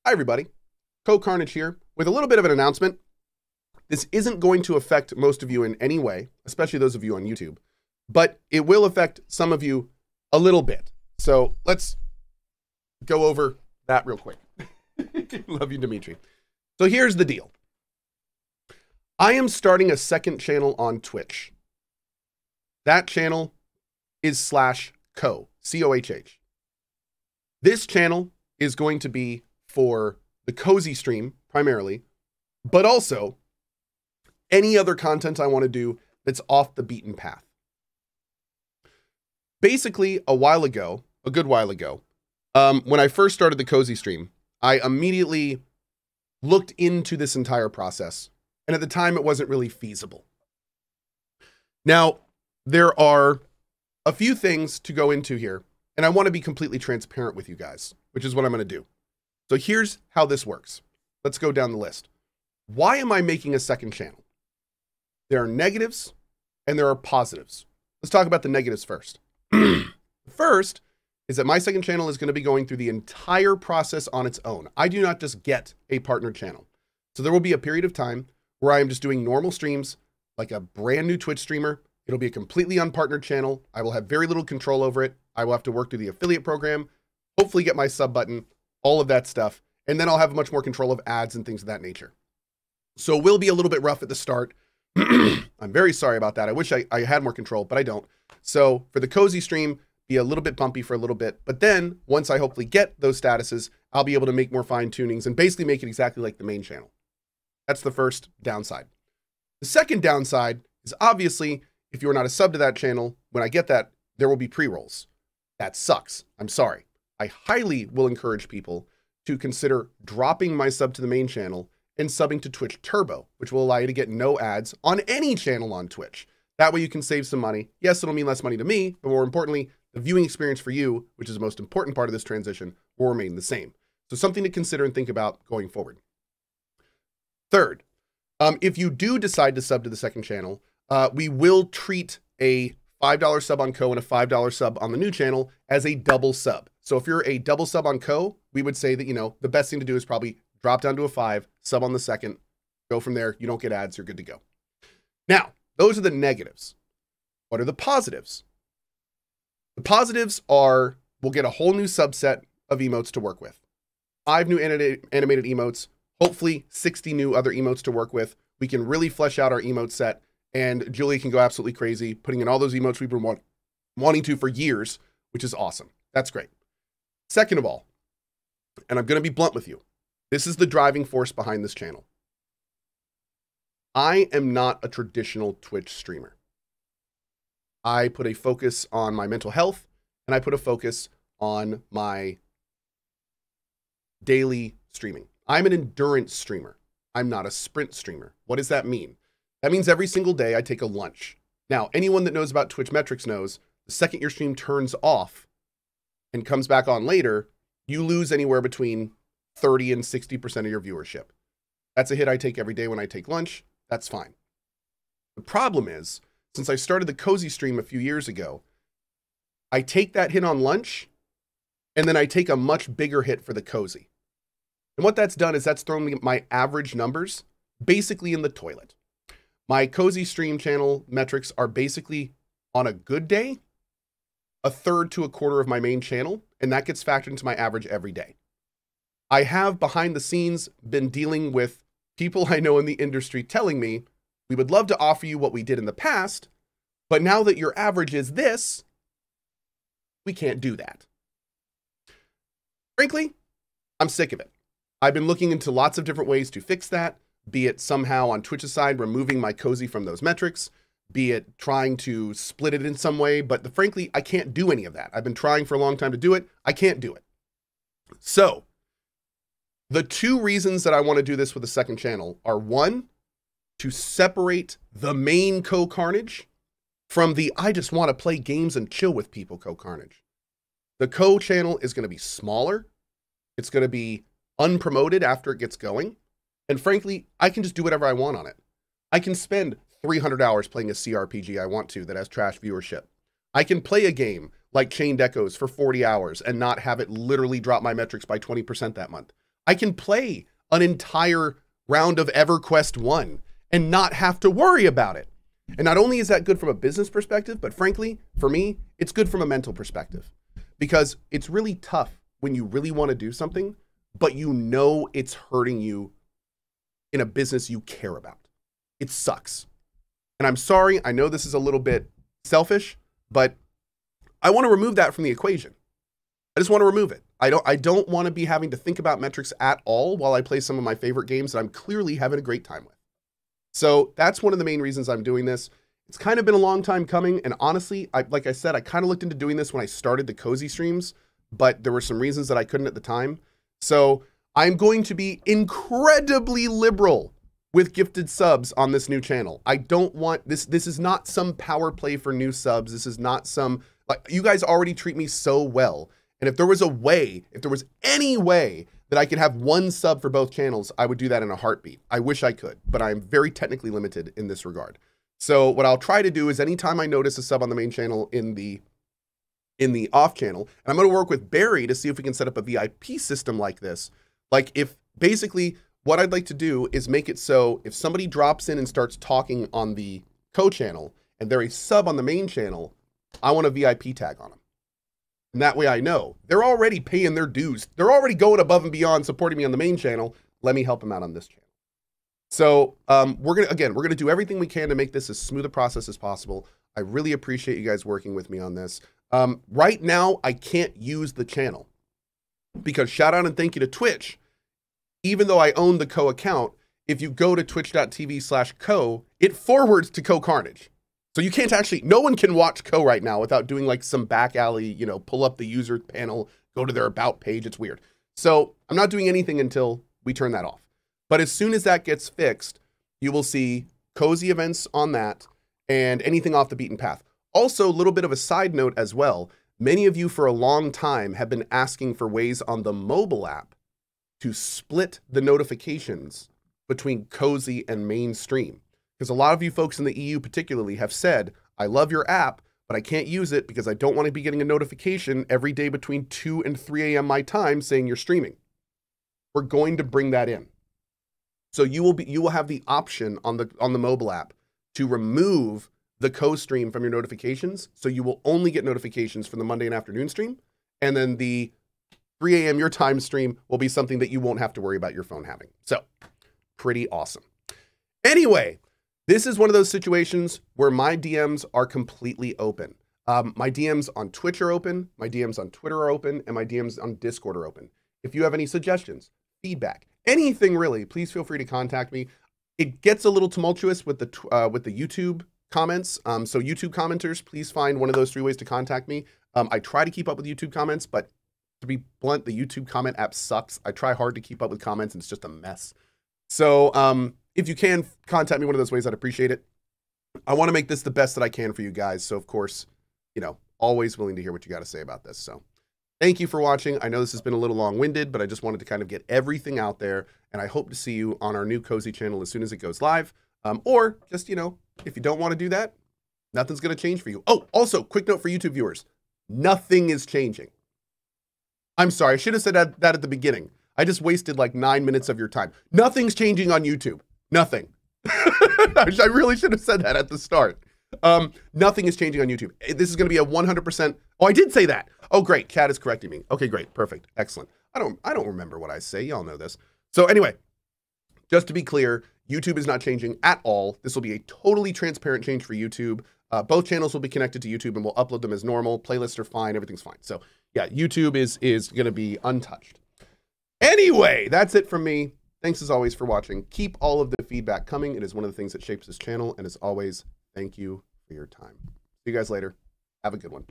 Hi, everybody. CohhCarnage here with a little bit of an announcement. This isn't going to affect most of you in any way, especially those of you on YouTube, but it will affect some of you a little bit. So let's go over that real quick. Love you, Dimitri. So here's the deal. I am starting a second channel on Twitch. That channel is /Cohh, C-O-H-H. This channel is going to be for the cozy stream primarily, but also any other content I want to do that's off the beaten path. Basically, a good while ago, when I first started the cozy stream, I immediately looked into this entire process, and at the time it wasn't really feasible. Now, there are a few things to go into here, and I want to be completely transparent with you guys, which is what I'm going to do. So here's how this works. Let's go down the list. Why am I making a second channel? There are negatives and there are positives. Let's talk about the negatives first. First is that my second channel is going to be going through the entire process on its own. I do not just get a partner channel. So there will be a period of time where I am just doing normal streams like a brand new Twitch streamer. It'll be a completely unpartnered channel. I will have very little control over it. I will have to work through the affiliate program, hopefully get my sub button, all of that stuff. And then I'll have much more control of ads and things of that nature. So it will be a little bit rough at the start. I'm very sorry about that. I wish I had more control, but I don't. So for the cozy stream, be a little bit bumpy for a little bit. But then once I hopefully get those statuses, I'll be able to make more fine tunings and basically make it exactly like the main channel. That's the first downside. The second downside is obviously if you're not a sub to that channel, when I get that, there will be pre-rolls. That sucks. I'm sorry. I highly will encourage people to consider dropping my sub to the main channel and subbing to Twitch Turbo, which will allow you to get no ads on any channel on Twitch. That way you can save some money. Yes, it'll mean less money to me, but more importantly, the viewing experience for you, which is the most important part of this transition, will remain the same. So something to consider and think about going forward. Third, if you do decide to sub to the second channel, we will treat a $5 sub on Cohh and a $5 sub on the new channel as a double sub. So if you're a double sub on Cohh, we would say that, you know, the best thing to do is probably drop down to a 5, sub on the second, go from there. You don't get ads, you're good to go. Now, those are the negatives. What are the positives? The positives are we'll get a whole new subset of emotes to work with. 5 new animated emotes, hopefully 60 new other emotes to work with. We can really flesh out our emote set, and Julia can go absolutely crazy, putting in all those emotes we've been wanting to for years, which is awesome. That's great. Second of all, and I'm going to be blunt with you, this is the driving force behind this channel. I am not a traditional Twitch streamer. I put a focus on my mental health, and I put a focus on my daily streaming. I'm an endurance streamer. I'm not a sprint streamer. What does that mean? That means every single day I take a lunch. Now, anyone that knows about Twitch metrics knows the second your stream turns off and comes back on later, you lose anywhere between 30 and 60% of your viewership. That's a hit I take every day when I take lunch. That's fine. The problem is, since I started the cozy stream a few years ago, I take that hit on lunch and then I take a much bigger hit for the cozy. And what that's done is that's thrown my average numbers basically in the toilet. My cozy stream channel metrics are basically, on a good day, a third to a quarter of my main channel, and that gets factored into my average every day. I have behind the scenes been dealing with people I know in the industry telling me, we would love to offer you what we did in the past, but now that your average is this, we can't do that. Frankly, I'm sick of it. I've been looking into lots of different ways to fix that, be it somehow on Twitch's side, removing my cozy from those metrics, be it trying to split it in some way, but frankly, I can't do any of that. I've been trying for a long time to do it. I can't do it. So the two reasons that I want to do this with a second channel are, one, to separate the main CohhCarnage from the I just want to play games and chill with people CohhCarnage. The Cohh channel is going to be smaller. It's going to be unpromoted after it gets going. And frankly, I can just do whatever I want on it. I can spend 300 hours playing a CRPG I want to that has trash viewership. I can play a game like Chained Echoes for 40 hours and not have it literally drop my metrics by 20% that month. I can play an entire round of EverQuest 1 and not have to worry about it. And not only is that good from a business perspective, but frankly, for me, it's good from a mental perspective, because it's really tough when you really want to do something, but you know it's hurting you in a business you care about. It sucks. And I'm sorry, I know this is a little bit selfish, but I want to remove that from the equation. I just want to remove it. I don't want to be having to think about metrics at all while I play some of my favorite games that I'm clearly having a great time with. So that's one of the main reasons I'm doing this. It's kind of been a long time coming. And honestly, like I said, I kind of looked into doing this when I started the Cozy streams, but there were some reasons that I couldn't at the time. So I'm going to be incredibly liberal with gifted subs on this new channel. I don't want this. This is not some power play for new subs. This is not some, like, you guys already treat me so well. And if there was a way, if there was any way that I could have one sub for both channels, I would do that in a heartbeat. I wish I could, but I'm very technically limited in this regard. So what I'll try to do is anytime I notice a sub on the main channel in the off channel, and I'm going to work with Barry to see if we can set up a VIP system like this. Like, if basically what I'd like to do is make it so if somebody drops in and starts talking on the Cohh channel and they're a sub on the main channel, I want a VIP tag on them. And that way I know they're already paying their dues. They're already going above and beyond supporting me on the main channel. Let me help them out on this channel. So we're gonna do everything we can to make this as smooth a process as possible. I really appreciate you guys working with me on this. Right now, I can't use the channel because, shout out and thank you to Twitch. Even though I own the Cohh account, if you go to twitch.tv/Cohh, it forwards to CohhCarnage. So you can't actually, no one can watch Cohh right now without doing like some back alley, you know, pull up the user panel, go to their about page. It's weird. So I'm not doing anything until we turn that off. But as soon as that gets fixed, you will see cozy events on that and anything off the beaten path. Also, a little bit of a side note as well. Many of you for a long time have been asking for ways on the mobile app to split the notifications between cozy and mainstream. Because a lot of you folks in the EU particularly have said, I love your app, but I can't use it because I don't want to be getting a notification every day between 2 and 3 a.m. my time saying you're streaming. We're going to bring that in. So you will have the option on the mobile app to remove the Cohh stream from your notifications. So you will only get notifications from the Monday and afternoon stream. And then the 3 a.m. your time stream will be something that you won't have to worry about your phone having. So pretty awesome. Anyway, this is one of those situations where my DMs are completely open. My DMs on Twitch are open, my DMs on Twitter are open, and my DMs on Discord are open. If you have any suggestions, feedback, anything really, please feel free to contact me. It gets a little tumultuous with the YouTube comments. So YouTube commenters, please find one of those 3 ways to contact me. I try to keep up with YouTube comments, but to be blunt, the YouTube comment app sucks. I try hard to keep up with comments and it's just a mess. So if you can contact me one of those ways, I'd appreciate it. I want to make this the best that I can for you guys. So of course, you know, always willing to hear what you got to say about this. So thank you for watching. I know this has been a little long-winded, but I just wanted to kind of get everything out there. And I hope to see you on our new Cozy channel as soon as it goes live. Or just, you know, if you don't want to do that, nothing's going to change for you. Oh, also, quick note for YouTube viewers. Nothing is changing. I'm sorry. I should have said that at the beginning. I just wasted like 9 minutes of your time. Nothing's changing on YouTube. Nothing. I really should have said that at the start. Nothing is changing on YouTube. This is going to be a 100%. Oh, I did say that. Oh, great. Cat is correcting me. Okay, great. Perfect. Excellent. I don't remember what I say. Y'all know this. So anyway, just to be clear, YouTube is not changing at all. This will be a totally transparent change for YouTube. Both channels will be connected to YouTube and we'll upload them as normal. Playlists are fine. Everything's fine. So yeah, YouTube is going to be untouched. Anyway, that's it from me. Thanks as always for watching. Keep all of the feedback coming. It is one of the things that shapes this channel. And as always, thank you for your time. See you guys later. Have a good one.